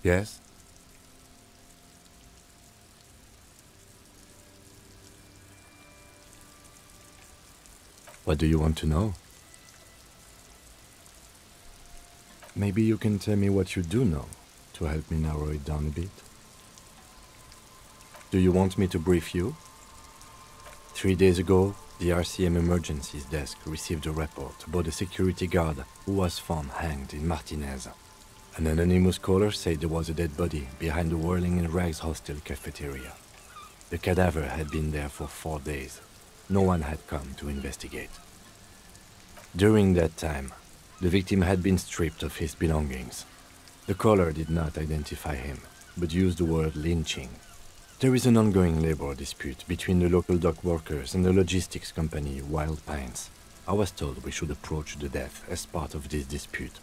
Yes? What do you want to know? Maybe you can tell me what you do know to help me narrow it down a bit. Do you want me to brief you? 3 days ago, the RCM Emergencies Desk received a report about a security guard who was found hanged in Martinez. An anonymous caller said there was a dead body behind the Whirling in Rags hostel cafeteria. The cadaver had been there for 4 days. No one had come to investigate. During that time, the victim had been stripped of his belongings. The caller did not identify him, but used the word lynching. There is an ongoing labor dispute between the local dock workers and the logistics company Wild Pines. I was told we should approach the death as part of this dispute.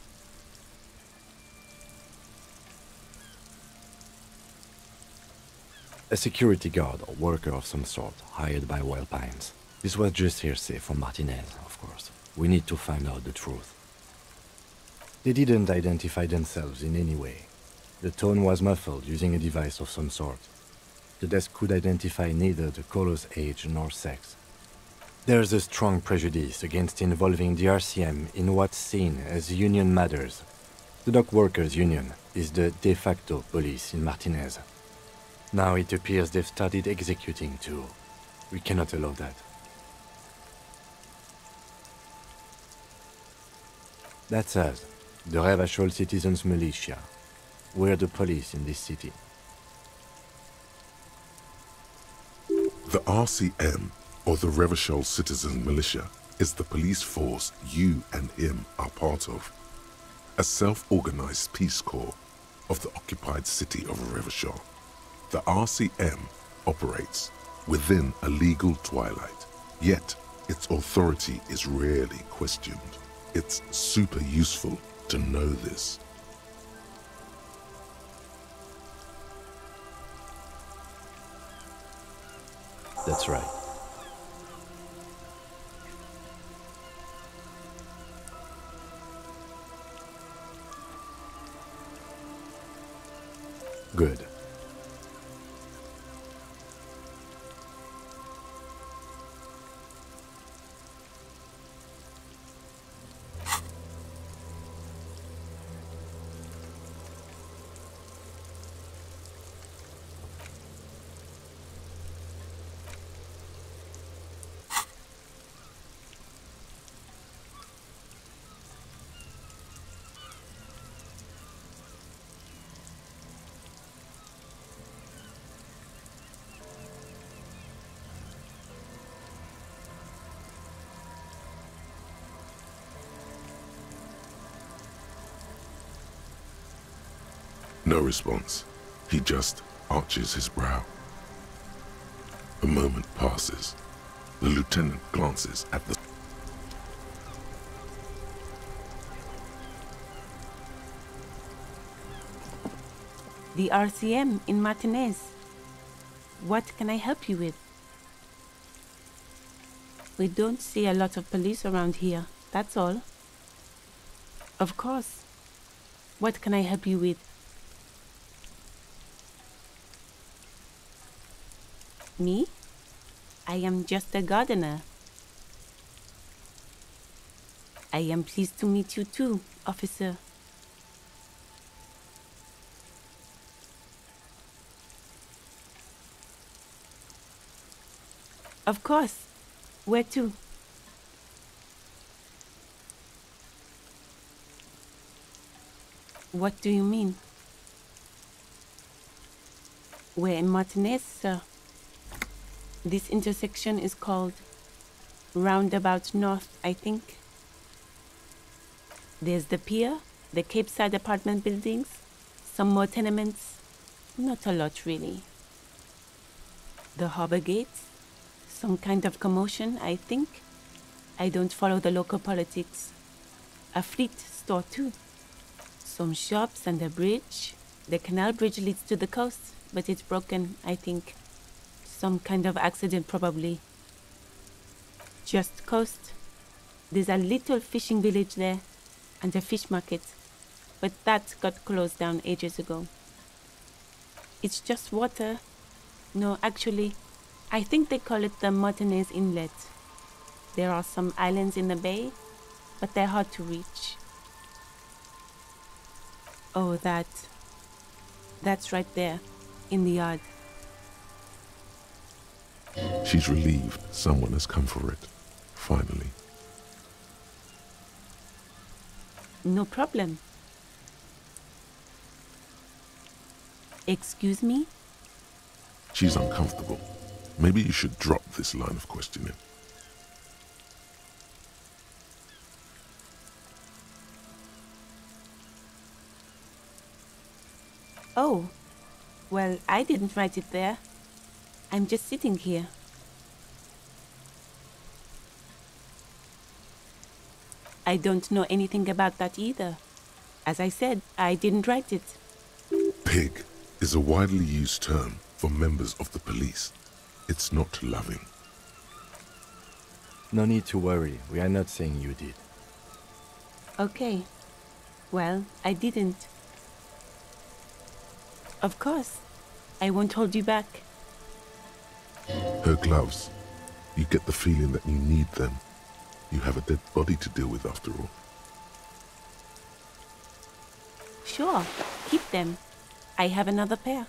A security guard or worker of some sort hired by Wild Pines. This was just hearsay from Martinez, of course. We need to find out the truth. They didn't identify themselves in any way. The tone was muffled using a device of some sort. The desk could identify neither the caller's age nor sex. There's a strong prejudice against involving the RCM in what's seen as union matters. The dock workers' union is the de facto police in Martinez. Now it appears they've started executing too. We cannot allow that. That's us, the Revachol Citizens Militia. We're the police in this city. The RCM, or the Revachol Citizen Militia, is the police force you and him are part of. A self-organized peace corps of the occupied city of Revachol. The RCM operates within a legal twilight, yet its authority is rarely questioned. It's super useful to know this. That's right. Good. No response. He just arches his brow. A moment passes. The lieutenant glances at the... The RCM in Martinez. What can I help you with? We don't see a lot of police around here, that's all. Of course. What can I help you with? Me? I am just a gardener. I am pleased to meet you too, officer. Of course. Where to? What do you mean? We're in Martinez, sir. This intersection is called Roundabout North, I think. There's the pier, the Cape Side apartment buildings, some more tenements. Not a lot, really. The harbor gates, some kind of commotion, I think. I don't follow the local politics. A fleet store, too. Some shops and a bridge. The canal bridge leads to the coast, but it's broken, I think. Some kind of accident, probably. Just coast. There's a little fishing village there, and a fish market, but that got closed down ages ago. It's just water. No, actually, I think they call it the Martinez Inlet. There are some islands in the bay, but they're hard to reach. Oh, that's right there, in the yard. She's relieved someone has come for it, finally. No problem. Excuse me? She's uncomfortable. Maybe you should drop this line of questioning. Oh, well, I didn't write it there. I'm just sitting here. I don't know anything about that either. As I said, I didn't write it. Pig is a widely used term for members of the police. It's not loving. No need to worry, we are not saying you did. Okay. Well, I didn't. Of course. I won't hold you back. Her gloves. You get the feeling that you need them. You have a dead body to deal with after all. Sure, keep them. I have another pair.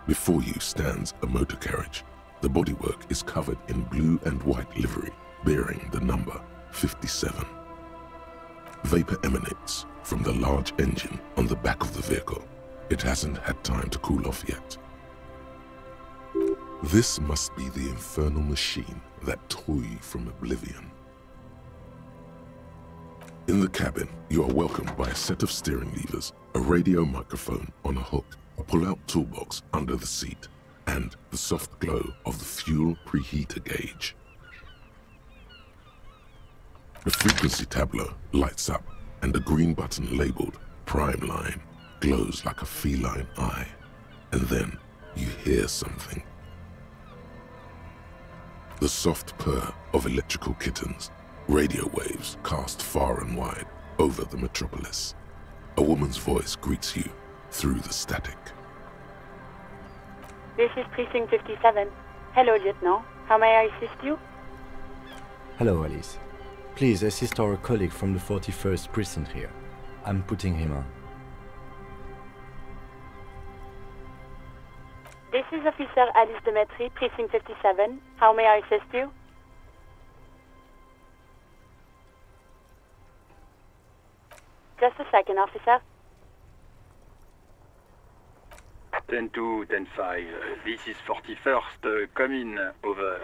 Before you stands a motor carriage. The bodywork is covered in blue and white livery, bearing the number 57. Vapor emanates from the large engine on the back of the vehicle. It hasn't had time to cool off yet. This must be the infernal machine that tore you from oblivion. In the cabin, you are welcomed by a set of steering levers, a radio microphone on a hook, a pull-out toolbox under the seat, and the soft glow of the fuel preheater gauge. The frequency tableau lights up, and a green button labeled Prime Line glows like a feline eye. And then you hear something. The soft purr of electrical kittens, radio waves cast far and wide over the metropolis. A woman's voice greets you through the static. This is Precinct 57. Hello, Lieutenant. How may I assist you? Hello, Alice. Please assist our colleague from the 41st precinct here. I'm putting him on. This is Officer Alice Demetri, Precinct 57. How may I assist you? Just a second, officer. 10-2, 10-5. This is 41st. Come in. Over.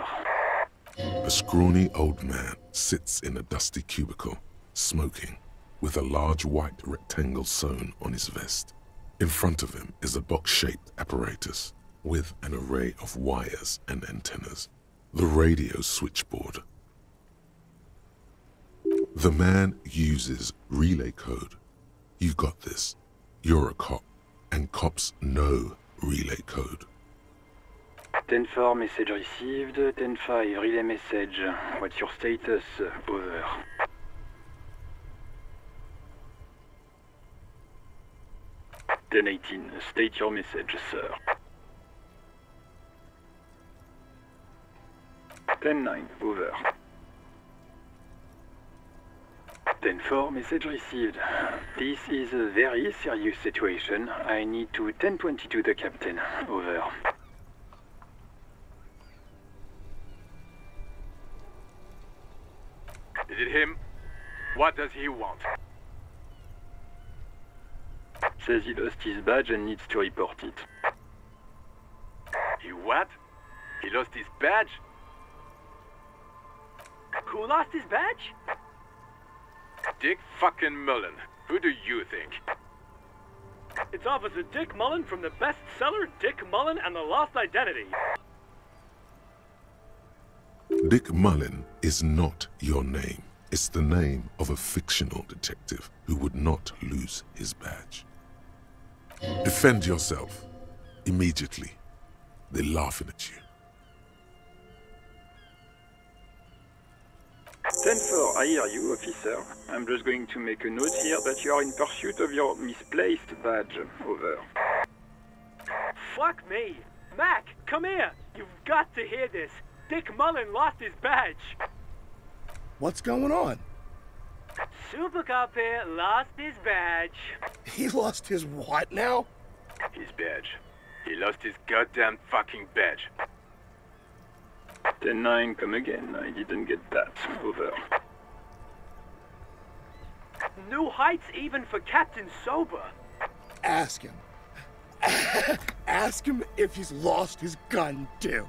A scrawny old man sits in a dusty cubicle, smoking, with a large white rectangle sewn on his vest. In front of him is a box-shaped apparatus with an array of wires and antennas. The radio switchboard. The man uses relay code. You got this. You're a cop, and cops know relay code. 10-4, message received. 10-5, relay message. What's your status? Over. Ten 18, state your message, sir. 10-9, over. 10-4, message received. This is a very serious situation. I need to 10-22 the captain. Over. Is it him? What does he want? Says he lost his badge and needs to report it. He what? He lost his badge? Who lost his badge? Dick fucking Mullen. Who do you think? It's Officer Dick Mullen from the bestseller Dick Mullen and the Lost Identity. Dick Mullen is not your name. It's the name of a fictional detective who would not lose his badge. Defend yourself. Immediately. They're laughing at you. 10-4, I hear you, officer. I'm just going to make a note here that you are in pursuit of your misplaced badge. Over. Fuck me. Mac, come here. You've got to hear this. Dick Mullen lost his badge. What's going on? Super Cop here lost his badge. He lost his what now? His badge. He lost his goddamn fucking badge. 10-9, come again. I didn't get that. Over. New heights even for Captain Sober. Ask him. Ask him if he's lost his gun too.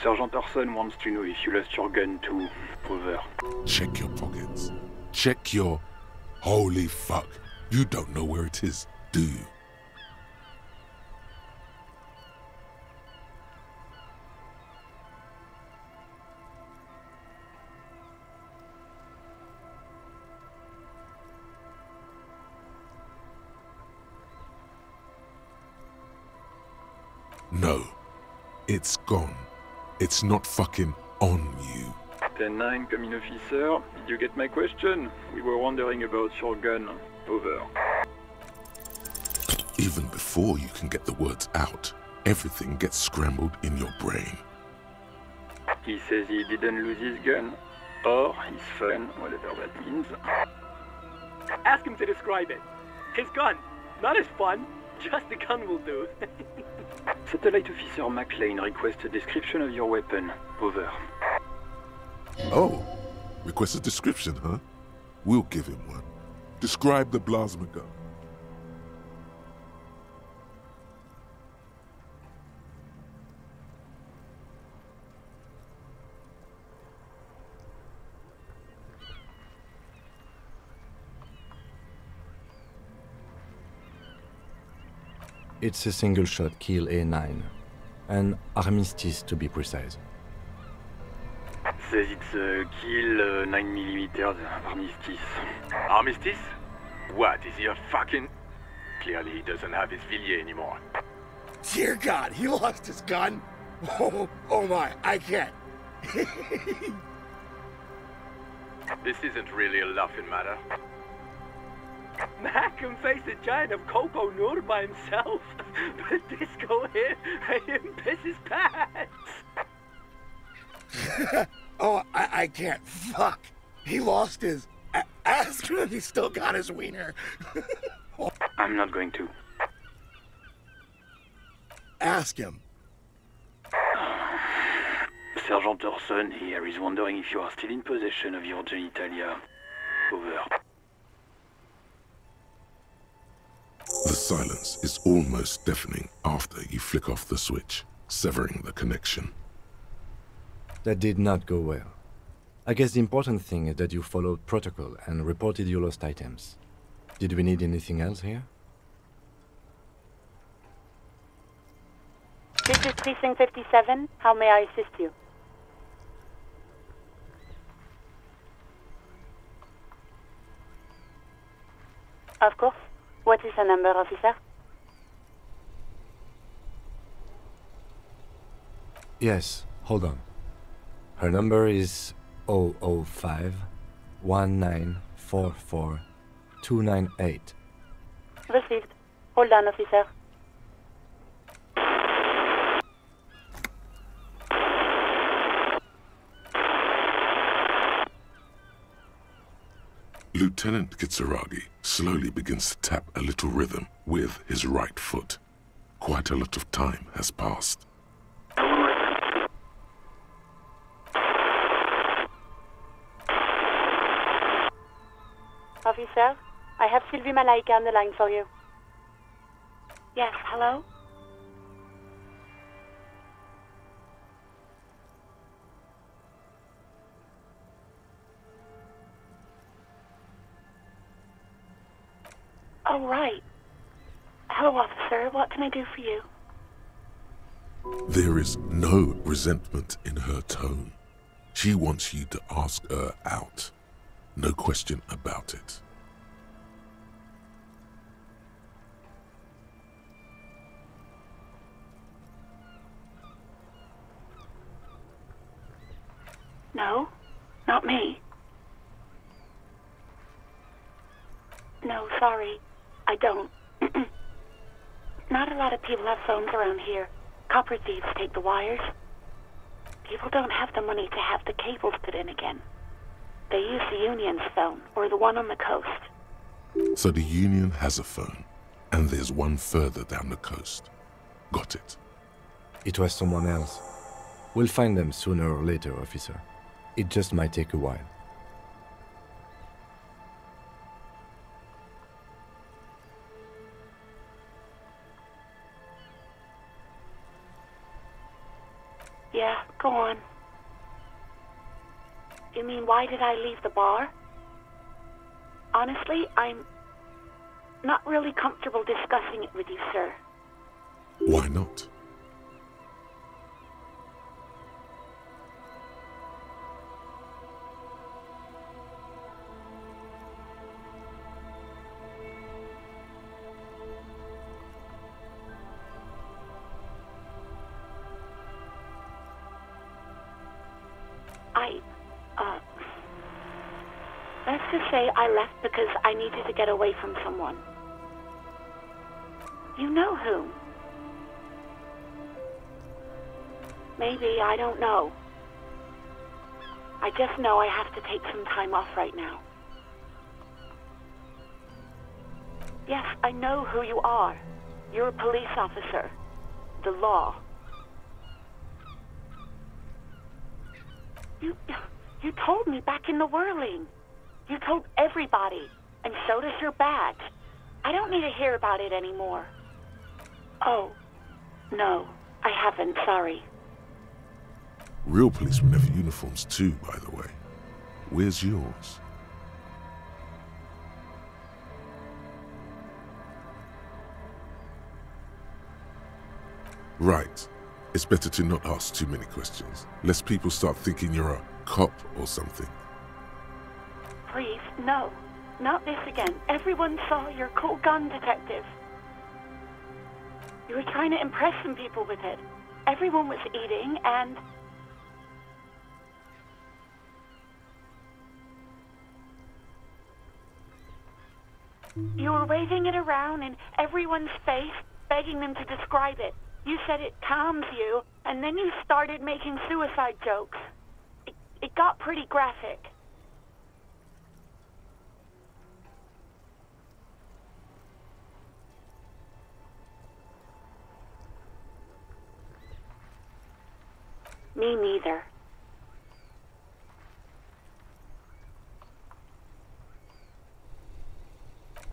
Sergeant Orson wants to know if you lost your gun too. Over. Check your pockets. Check your... Holy fuck. You don't know where it is, do you? No. It's gone. It's not fucking on you. 10-9, come in, officer. Did you get my question? We were wondering about your gun. Over. Even before you can get the words out, everything gets scrambled in your brain. He says he didn't lose his gun. Or his phone, whatever that means. Ask him to describe it. His gun. Not his fun. Just the gun will do. Satellite Officer McLean requests a description of your weapon. Over. Oh, request a description, huh? We'll give him one. Describe the plasma gun. It's a single-shot kill A9, an armistice to be precise. Says it's a kill 9mm armistice. Armistice? What, is he a fucking... Clearly he doesn't have his Villiers anymore. Dear God, he lost his gun? Oh my, I can't. This isn't really a laughing matter. Mac can face a giant of Coco Nur by himself. But Disco here made him piss his pants. Oh, I can't. Fuck. He lost his... Ask him if he still got his wiener. I'm not going to. Ask him. Sergeant Orson here is wondering if you are still in possession of your genitalia. Over. The silence is almost deafening after you flick off the switch, severing the connection. That did not go well. I guess the important thing is that you followed protocol and reported your lost items. Did we need anything else here? This is Precinct 57. How may I assist you? Of course. What is her number, officer? Yes, hold on. Her number is 005 1944 298. Received. Hold on, officer. Lieutenant Kitsuragi slowly begins to tap a little rhythm with his right foot. Quite a lot of time has passed. Officer, I have Sylvie Malaika on the line for you. Yes, hello? Oh, right. Hello, officer. What can I do for you? There is no resentment in her tone. She wants you to ask her out. No question about it. No, not me. No, sorry. I don't. Not a lot of people have phones around here. Copper thieves take the wires. People don't have the money to have the cables put in again. They use the Union's phone, or the one on the coast. So the Union has a phone, and there's one further down the coast. Got it. It was someone else. We'll find them sooner or later, officer. It just might take a while. Yeah, go on. You mean, why did I leave the bar? Honestly, I'm not really comfortable discussing it with you, sir. Why not? Let's just say I left because I needed to get away from someone. You know whom? Maybe, I don't know. I just know I have to take some time off right now. Yes, I know who you are. You're a police officer. The law. You told me back in the whirling. You told everybody, and so does your badge. I don't need to hear about it anymore. Oh, no, I haven't, sorry. Real policemen have uniforms too, by the way. Where's yours? Right. It's better to not ask too many questions, lest people start thinking you're a cop or something. Please, no. Not this again. Everyone saw your cool gun detective. You were trying to impress some people with it. Everyone was eating, and... you were waving it around in everyone's face, begging them to describe it. You said it calms you, and then you started making suicide jokes. It got pretty graphic. Me neither.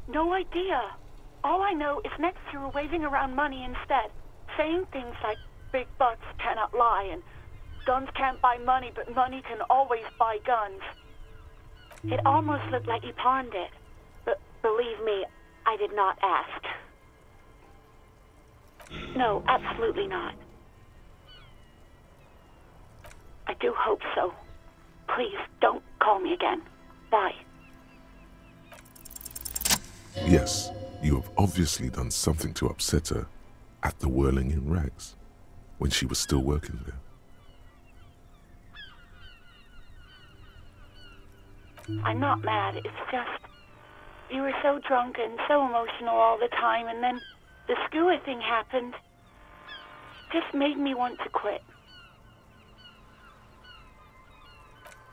No idea. All I know is next you were waving around money instead, saying things like, big bucks cannot lie, and guns can't buy money, but money can always buy guns. It almost looked like you pawned it, but believe me, I did not ask. No, absolutely not. I do hope so. Please, don't call me again. Bye. Yes, you have obviously done something to upset her at the Whirling in Rags, when she was still working there. I'm not mad, it's just... you were so drunk and so emotional all the time, and then the skua thing happened. Just made me want to quit.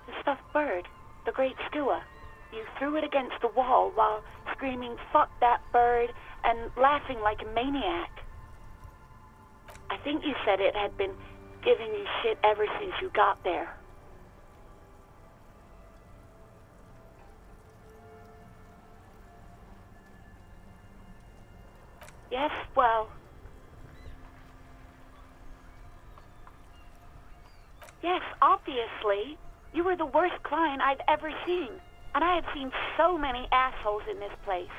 The stuffed bird, the great skua. You threw it against the wall while screaming, "Fuck that bird," and laughing like a maniac. I think you said it had been giving you shit ever since you got there. Yes, well... yes, obviously. You were the worst client I've ever seen. And I have seen so many assholes in this place.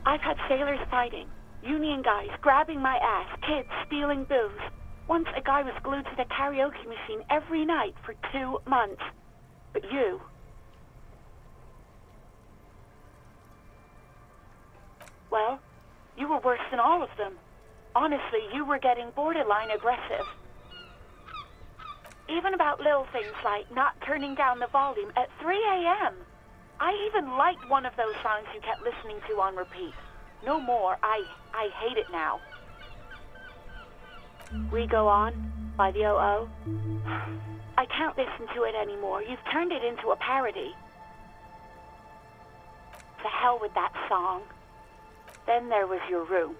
I've had sailors fighting, union guys grabbing my ass, kids stealing booze. Once a guy was glued to the karaoke machine every night for 2 months. But you... well, you were worse than all of them. Honestly, you were getting borderline aggressive. Even about little things like not turning down the volume at 3 a.m. I even liked one of those songs you kept listening to on repeat. No more. I hate it now. We Go On by the O.O. I can't listen to it anymore. You've turned it into a parody. To hell with that song. Then there was your room.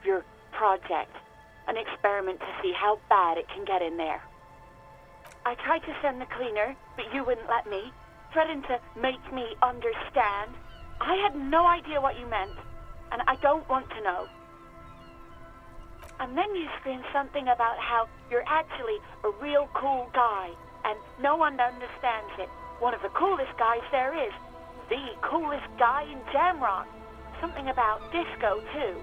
Your project. An experiment to see how bad it can get in there. I tried to send the cleaner, but you wouldn't let me. Threatened to make me understand. I had no idea what you meant, and I don't want to know. And then you screamed something about how you're actually a real cool guy, and no one understands it. One of the coolest guys there is. The coolest guy in jam rock. Something about disco, too.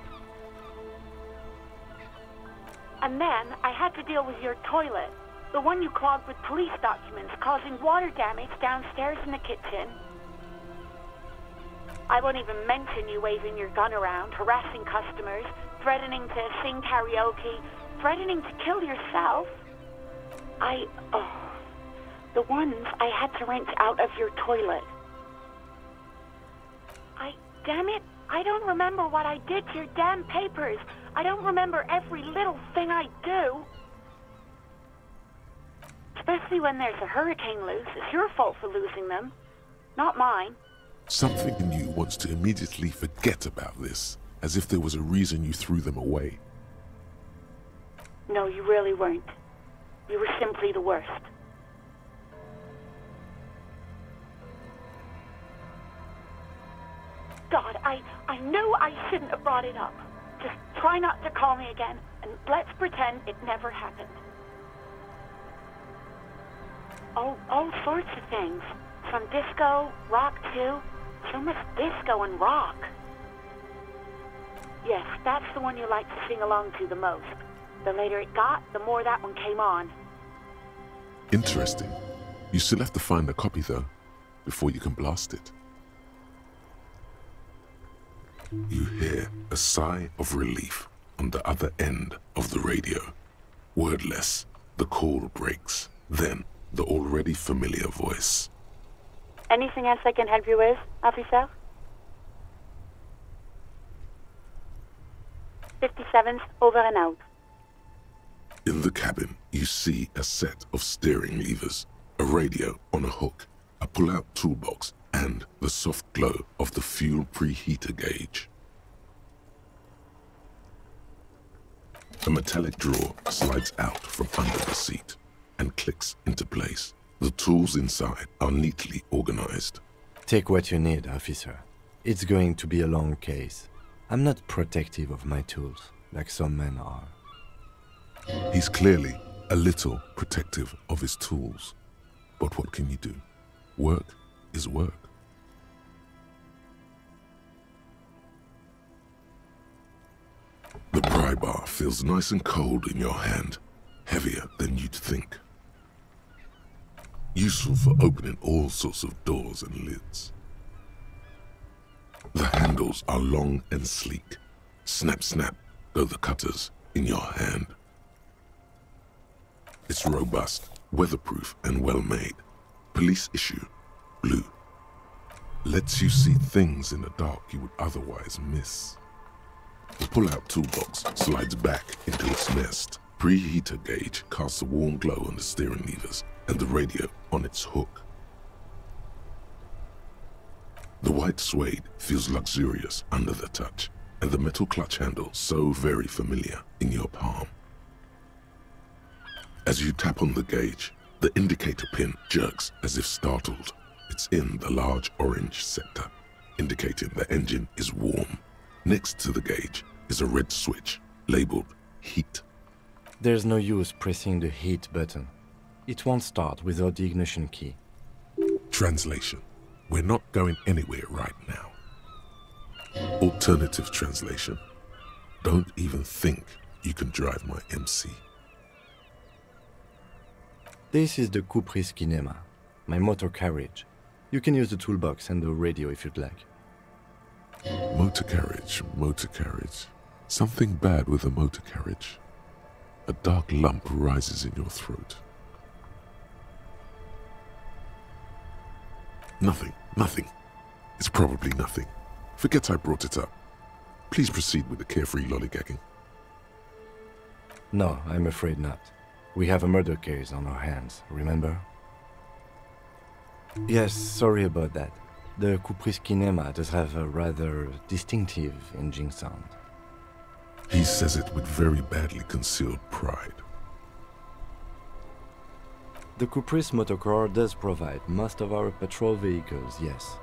And then I had to deal with your toilet. The one you clogged with police documents, causing water damage downstairs in the kitchen. I won't even mention you waving your gun around, harassing customers, threatening to sing karaoke, threatening to kill yourself. The ones I had to wrench out of your toilet. Damn it, I don't remember what I did to your damn papers. I don't remember every little thing I do. Especially when there's a hurricane loose. It's your fault for losing them, not mine. Something in you wants to immediately forget about this, as if there was a reason you threw them away. No, you really weren't. You were simply the worst. God, I knew I shouldn't have brought it up. Just try not to call me again, and let's pretend it never happened. All sorts of things. From disco, rock too. So much disco and rock. Yes, that's the one you like to sing along to the most. The later it got, the more that one came on. Interesting. You still have to find a copy though, before you can blast it. You hear a sigh of relief on the other end of the radio. Wordless, the call breaks. Then, the already familiar voice. Anything else I can help you with, officer? 57's over and out. In the cabin, you see a set of steering levers, a radio on a hook, a pull-out toolbox, and the soft glow of the fuel preheater gauge. A metallic drawer slides out from under the seat and clicks into place. The tools inside are neatly organized. Take what you need, officer. It's going to be a long case. I'm not protective of my tools, like some men are. He's clearly a little protective of his tools. But what can you do? Work is work. The pry bar feels nice and cold in your hand, heavier than you'd think. Useful for opening all sorts of doors and lids. The handles are long and sleek. Snap, snap go the cutters in your hand. It's robust, weatherproof, and well-made. Police issue, blue. Lets you see things in the dark you would otherwise miss. The pull-out toolbox slides back into its nest. Preheater gauge casts a warm glow on the steering levers and the radio on its hook. The white suede feels luxurious under the touch, and the metal clutch handle so very familiar in your palm. As you tap on the gauge, the indicator pin jerks as if startled. It's in the large orange sector, indicating the engine is warm. Next to the gauge is a red switch labeled heat. There's no use pressing the heat button. It won't start without the ignition key. Translation: we're not going anywhere right now. Alternative translation. Don't even think you can drive my MC. This is the Kupris Kinema, my motor carriage. You can use the toolbox and the radio if you'd like. Motor carriage, motor carriage. Something bad with a motor carriage. A dark lump rises in your throat. Nothing, nothing. It's probably nothing. Forget I brought it up. Please proceed with the carefree lollygagging. No, I'm afraid not. We have a murder case on our hands, remember? Yes, sorry about that. The Kupris Kinema does have a rather distinctive engine sound. He says it with very badly concealed pride. The Kupris motorcar does provide most of our patrol vehicles, yes.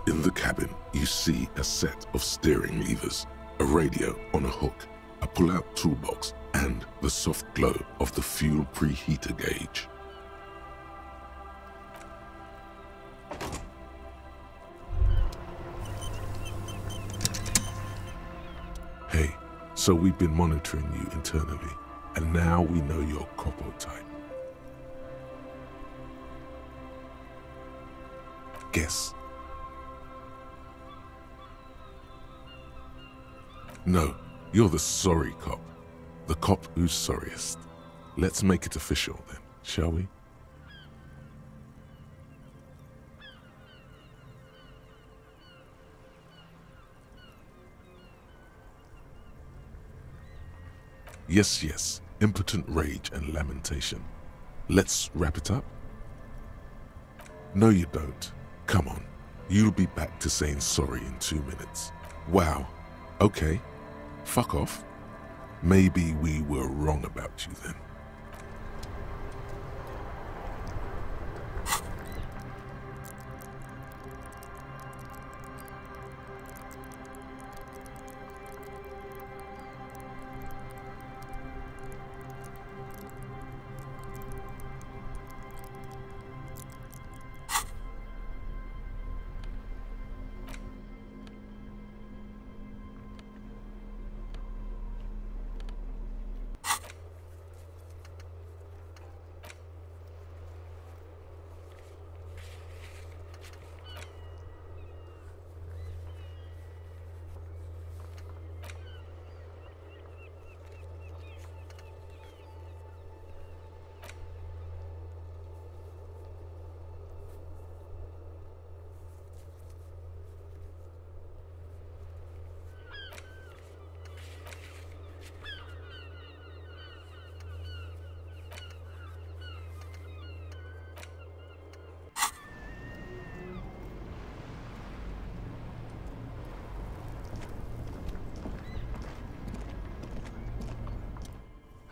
In the cabin, you see a set of steering levers, a radio on a hook, a pull-out toolbox, and the soft glow of the fuel preheater gauge. Hey, so we've been monitoring you internally, and now we know your Copo type. Guess. No, you're the sorry cop. The cop who's sorriest. Let's make it official then, shall we? Yes, yes, impotent rage and lamentation. Let's wrap it up? No, you don't. Come on, you'll be back to saying sorry in 2 minutes. Wow, okay, fuck off. Maybe we were wrong about you then.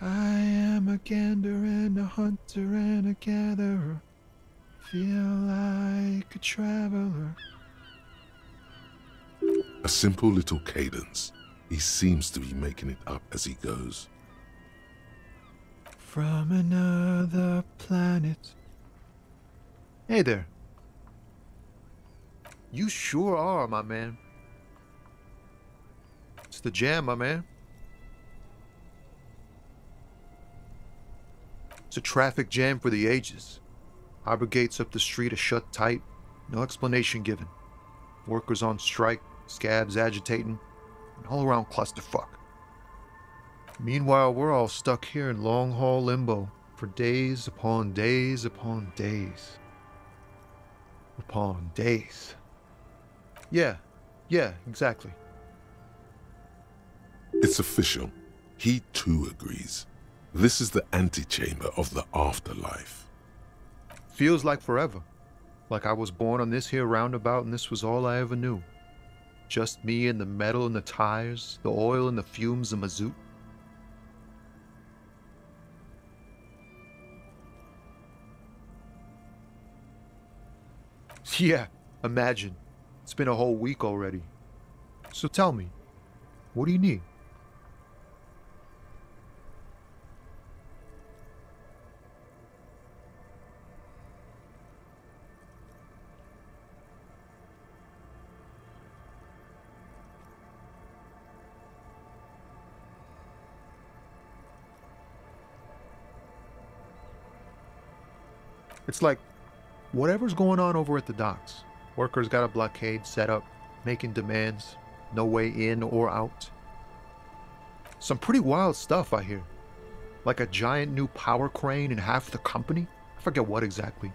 I am a gander and a hunter and a gatherer. Feel like a traveler. A simple little cadence. He seems to be making it up as he goes. From another planet. Hey there. You sure are, my man. It's the jam, my man. It's a traffic jam for the ages. Harbor gates up the street are shut tight, no explanation given. Workers on strike, scabs agitating, an all-around clusterfuck. Meanwhile, we're all stuck here in long-haul limbo for days upon days upon days. Upon days. Yeah, exactly. It's official. He too agrees. This is the antechamber of the afterlife. Feels like forever. Like I was born on this here roundabout and this was all I ever knew. Just me and the metal and the tires, the oil and the fumes of mazout. Yeah, imagine. It's been a whole week already. So tell me, what do you need? It's like whatever's going on over at the docks. Workers got a blockade set up, making demands, no way in or out. Some pretty wild stuff, I hear. Like a giant new power crane in half the company? I forget what exactly.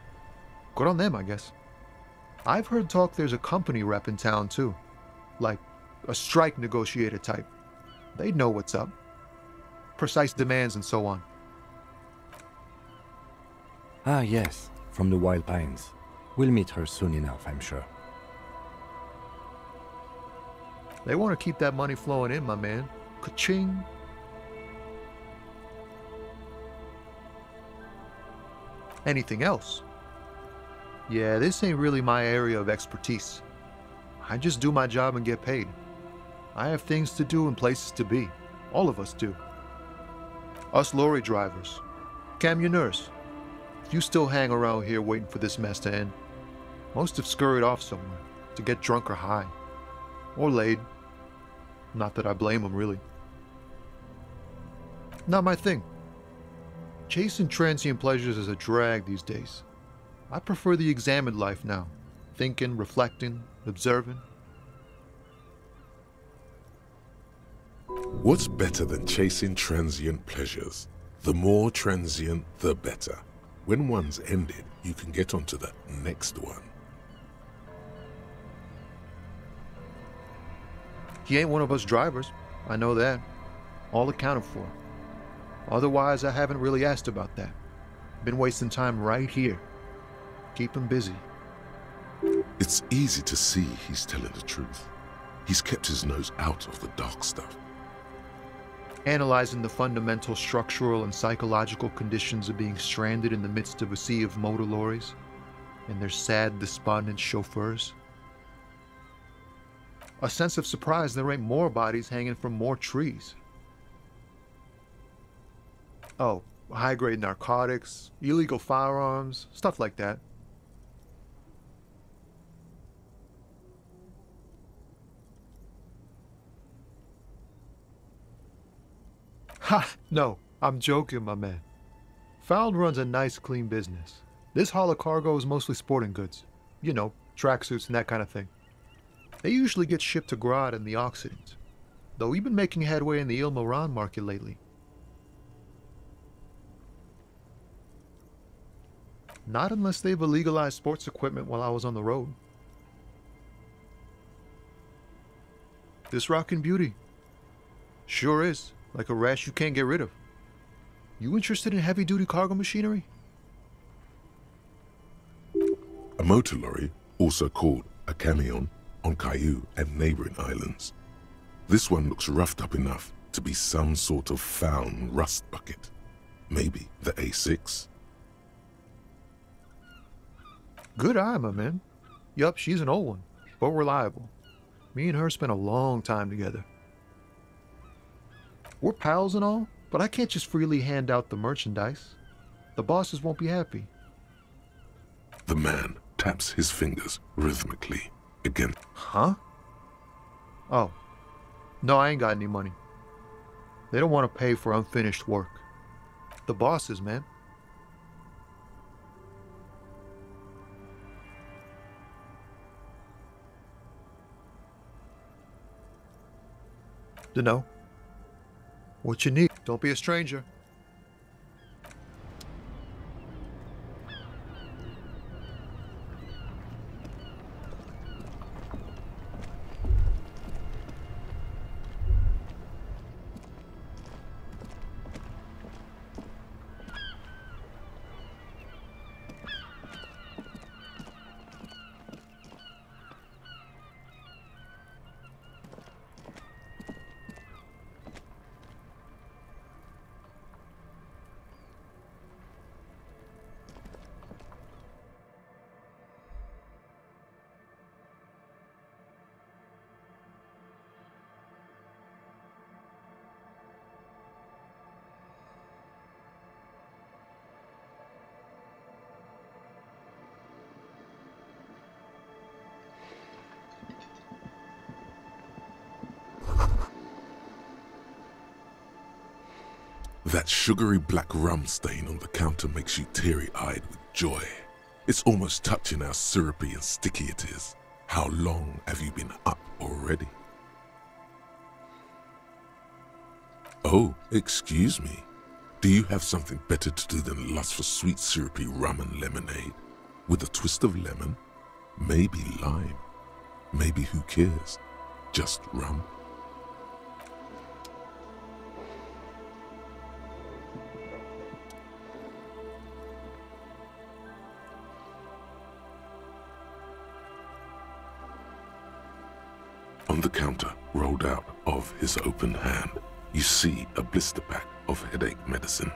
Good on them, I guess. I've heard talk there's a company rep in town too. Like a strike negotiator type. They'd know what's up. Precise demands and so on. Ah, yes, from the Wild Pines. We'll meet her soon enough, I'm sure. They want to keep that money flowing in, my man. Ka-ching. Anything else? Yeah, this ain't really my area of expertise. I just do my job and get paid. I have things to do and places to be. All of us do. Us lorry drivers. Cam, your nurse. If you still hang around here waiting for this mess to end, most have scurried off somewhere to get drunk or high. Or laid. Not that I blame them, really. Not my thing. Chasing transient pleasures is a drag these days. I prefer the examined life now. Thinking, reflecting, observing. What's better than chasing transient pleasures? The more transient, the better. When one's ended, you can get onto the next one. He ain't one of us drivers. I know that. All accounted for. Otherwise, I haven't really asked about that. Been wasting time right here. Keep him busy. It's easy to see he's telling the truth. He's kept his nose out of the dark stuff. Analyzing the fundamental structural and psychological conditions of being stranded in the midst of a sea of motor lorries and their sad, despondent chauffeurs. A sense of surprise there ain't more bodies hanging from more trees. Oh, high-grade narcotics, illegal firearms, stuff like that. Ha! No, I'm joking, my man. Found runs a nice, clean business. This haul of cargo is mostly sporting goods. You know, tracksuits and that kind of thing. They usually get shipped to Grad and the Occident, though we've been making headway in the Il Moran market lately. Not unless they've illegalized sports equipment while I was on the road. This rockin' beauty. Sure is, like a rash you can't get rid of. You interested in heavy-duty cargo machinery? A motor lorry, also called a camion, on Caillou and neighboring islands. This one looks roughed up enough to be some sort of found rust bucket. Maybe the A6? Good eye, my man. Yup, she's an old one, but reliable. Me and her spent a long time together. We're pals and all, but I can't just freely hand out the merchandise. The bosses won't be happy. The man taps his fingers rhythmically against. Huh? Oh. No, I ain't got any money. They don't want to pay for unfinished work. The bosses, man. Dunno. What you need? Don't be a stranger. That sugary black rum stain on the counter makes you teary-eyed with joy. It's almost touching how syrupy and sticky it is. How long have you been up already? Oh, excuse me. Do you have something better to do than lust for sweet syrupy rum and lemonade? With a twist of lemon? Maybe lime. Maybe who cares? Just rum. On the counter, rolled out of his open hand, you see a blister pack of headache medicine.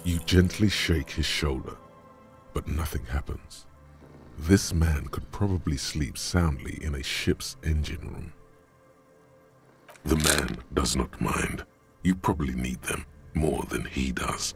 You gently shake his shoulder, but nothing happens. This man could probably sleep soundly in a ship's engine room. The man does not mind. You probably need them more than he does.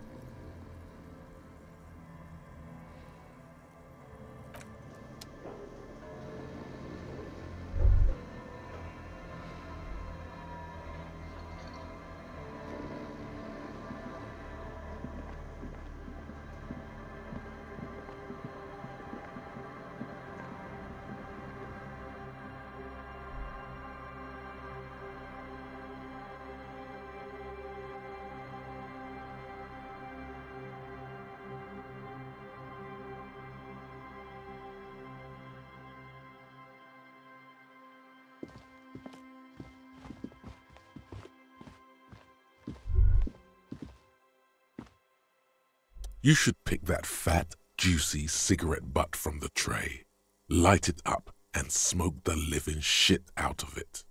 You should pick that fat, juicy cigarette butt from the tray, light it up, and smoke the living shit out of it.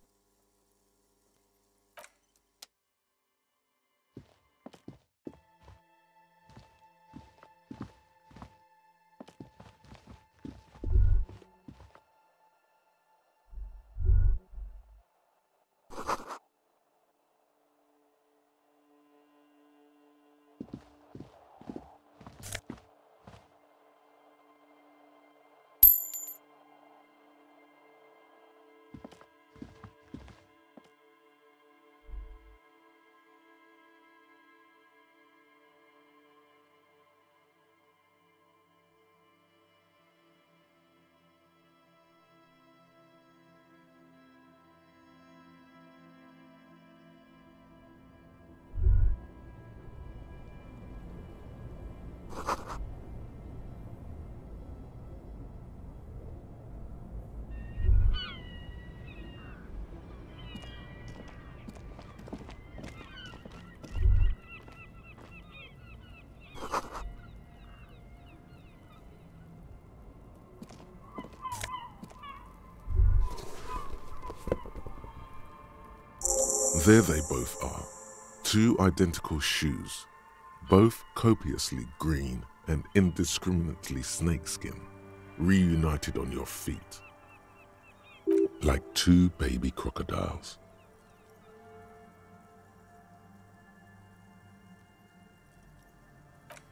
There they both are, two identical shoes, both copiously green and indiscriminately snakeskin, reunited on your feet, like two baby crocodiles.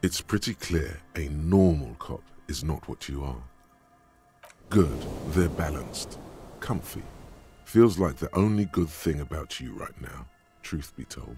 It's pretty clear a normal cop is not what you are. Good, they're balanced, comfy. Feels like the only good thing about you right now, truth be told.